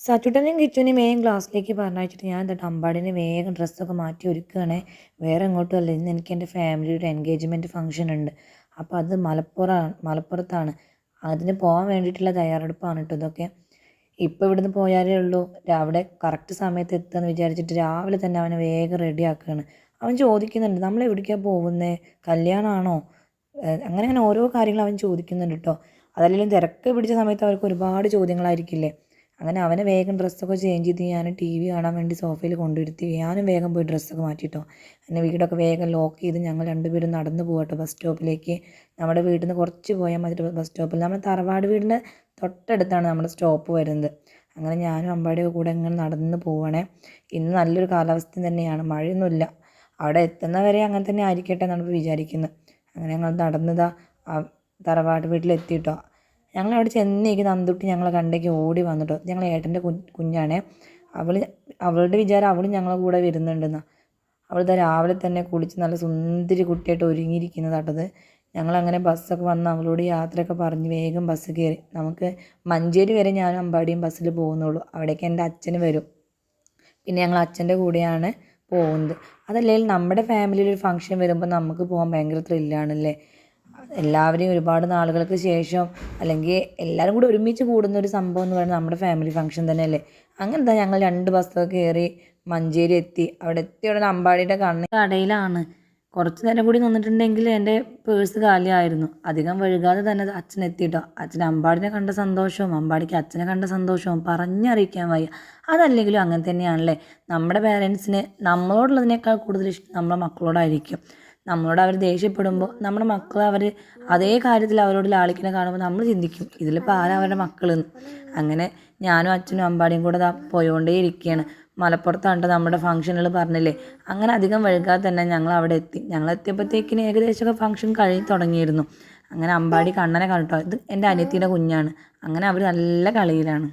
സച്ചുട്ടനെയും കിച്ചുവിനെയും വേഗം ക്ലാസ്സിലേക്ക് പറഞ്ഞയച്ചിട്ട് ഞാൻ എന്നിട്ട് അമ്പാടിനെ വേഗം ഡ്രസ്സൊക്കെ മാറ്റി ഒരുക്കുകയാണേ. വേറെ എങ്ങോട്ടും അല്ല, ഇന്ന് എനിക്ക് എൻ്റെ ഫാമിലിയുടെ എൻഗേജ്മെൻറ്റ് ഫംഗ്ഷൻ ഉണ്ട്. അപ്പോൾ അത് മലപ്പുറത്താണ്. അതിന് പോകാൻ വേണ്ടിയിട്ടുള്ള തയ്യാറെടുപ്പാണ് കേട്ടോ ഇതൊക്കെ. ഇപ്പോൾ ഇവിടുന്ന് പോയാലേ ഉള്ളൂ അവിടെ കറക്റ്റ് സമയത്ത് എത്തുകയെന്ന് വിചാരിച്ചിട്ട് രാവിലെ തന്നെ അവനെ വേഗം റെഡി ആക്കുകയാണ്. അവൻ ചോദിക്കുന്നുണ്ട്, നമ്മൾ എവിടേക്കാണ് പോകുന്നത്, കല്യാണമാണോ, അങ്ങനെ ഓരോ കാര്യങ്ങൾ അവൻ ചോദിക്കുന്നുണ്ട് കേട്ടോ. അതല്ലെങ്കിലും തിരക്ക് പിടിച്ച സമയത്ത് അവർക്ക് ഒരുപാട് ചോദ്യങ്ങളായിരിക്കില്ലേ. അങ്ങനെ അവനെ വേഗം ഡ്രസ്സൊക്കെ ചേഞ്ച് ചെയ്ത് ഞാൻ TV കാണാൻ വേണ്ടി സോഫയിൽ കൊണ്ടിരുത്തി ഞാനും വേഗം പോയി ഡ്രസ്സൊക്കെ മാറ്റിയിട്ടോ. എന്നെ വീടൊക്കെ വേഗം ലോക്ക് ചെയ്ത് ഞങ്ങൾ രണ്ടുപേരും നടന്നു പോകട്ടോ ബസ് സ്റ്റോപ്പിലേക്ക്. നമ്മുടെ വീട്ടിൽ നിന്ന് കുറച്ച് പോയാൽ മതി ബസ് സ്റ്റോപ്പിൽ. നമ്മുടെ തറവാട് വീടിൻ്റെ തൊട്ടടുത്താണ് നമ്മുടെ സ്റ്റോപ്പ് വരുന്നത്. അങ്ങനെ ഞാനും അമ്പാടിയൊക്കെ കൂടെ ഇങ്ങനെ നടന്ന് പോവണേ. ഇന്ന് നല്ലൊരു കാലാവസ്ഥ തന്നെയാണ്, മഴയൊന്നുമില്ല. അവിടെ എത്തുന്നവരെ അങ്ങനെ തന്നെ ആയിരിക്കട്ടെ എന്നാണ് വിചാരിക്കുന്നത്. അങ്ങനെ ഞങ്ങൾ നടന്നതാ തറവാട് വീട്ടിലെത്തിയിട്ടോ. ഞങ്ങളവിടെ ചെന്നേക്ക് നന്ദുട്ടി ഞങ്ങളെ കണ്ടേക്ക് ഓടി വന്നിട്ടോ. ഞങ്ങൾ ഏട്ടൻ്റെ കുഞ്ഞാണേ. അവളുടെ വിചാരം അവളും ഞങ്ങളെ കൂടെ വരുന്നുണ്ടെന്നാ. അവളിതാ രാവിലെ തന്നെ കുളിച്ച് നല്ല സുന്ദരി കുട്ടിയായിട്ട് ഒരുങ്ങിയിരിക്കുന്നതാട്ടത്. ഞങ്ങളങ്ങനെ ബസ്സൊക്കെ വന്ന് അവളോട് യാത്രയൊക്കെ പറഞ്ഞ് വേഗം ബസ് കയറി. നമുക്ക് മഞ്ചേരി വരെ ഞാനും അമ്പാടിയും ബസ്സിൽ പോകുന്നുള്ളൂ. അവിടേക്ക് എൻ്റെ അച്ഛന് വരും. പിന്നെ ഞങ്ങൾ അച്ഛൻ്റെ കൂടെയാണ് പോകുന്നത്. അതല്ലെങ്കിൽ നമ്മുടെ ഫാമിലിയിൽ ഒരു ഫംഗ്ഷൻ വരുമ്പോൾ നമുക്ക് പോകാൻ ഭയങ്കര ത്രില്ലാണല്ലേ. എല്ലാവരെയും ഒരുപാട് നാളുകൾക്ക് ശേഷം അല്ലെങ്കിൽ എല്ലാവരും കൂടി ഒരുമിച്ച് കൂടുന്ന ഒരു സംഭവം എന്ന് പറയുന്നത് നമ്മുടെ ഫാമിലി ഫംഗ്ഷൻ തന്നെയല്ലേ. അങ്ങനത്തെ ഞങ്ങൾ 2 ബസ്സൊക്കെ കയറി മഞ്ചേരി എത്തി. അവിടെ എത്തിയ ഉടനെ അമ്പാടിയുടെ കടയിലാണ്. കുറച്ച് നേരം കൂടി നിന്നിട്ടുണ്ടെങ്കിൽ എൻ്റെ പേഴ്സ് കാലിയായിരുന്നു. അധികം വൈകാതെ തന്നെ അച്ഛൻ എത്തിയിട്ടോ. അച്ഛൻ അമ്പാടിനെ കണ്ട സന്തോഷവും അമ്പാടിക്ക് അച്ഛനെ കണ്ട സന്തോഷവും പറഞ്ഞറിയിക്കാൻ വയ്യ. അതല്ലെങ്കിലും അങ്ങനെ തന്നെയാണല്ലേ. നമ്മുടെ പേരൻസിന് നമ്മളോടുള്ളതിനേക്കാൾ കൂടുതൽ ഇഷ്ടം നമ്മുടെ മക്കളോടായിരിക്കും. നമ്മളോട് അവർ ദേഷ്യപ്പെടുമ്പോൾ നമ്മുടെ മക്കൾ അവർ അതേ കാര്യത്തിൽ അവരോട് ലാളിക്കണ കാണുമ്പോൾ നമ്മൾ ചിന്തിക്കും ഇതിലിപ്പോൾ ആരാ അവരുടെ മക്കളെന്ന്. അങ്ങനെ ഞാനും അച്ഛനും അമ്പാടിയും കൂടെ പോയോണ്ടേ ഇരിക്കുകയാണ്. മലപ്പുറത്താണ് നമ്മുടെ ഫംഗ്ഷനുകൾ പറഞ്ഞില്ലേ. അങ്ങനെ അധികം വൈകാതെ തന്നെ ഞങ്ങൾ അവിടെ എത്തി. ഞങ്ങൾ എത്തിയപ്പോഴത്തേക്കിന് ഏകദേശമൊക്കെ ഫംഗ്ഷൻ കഴിഞ്ഞ് തുടങ്ങിയിരുന്നു. അങ്ങനെ അമ്പാടി കണ്ണനെ കണ്ടോ. ഇത് എൻ്റെ അനിയത്തിയുടെ കുഞ്ഞാണ്. അങ്ങനെ അവർ നല്ല കളിയിലാണ്.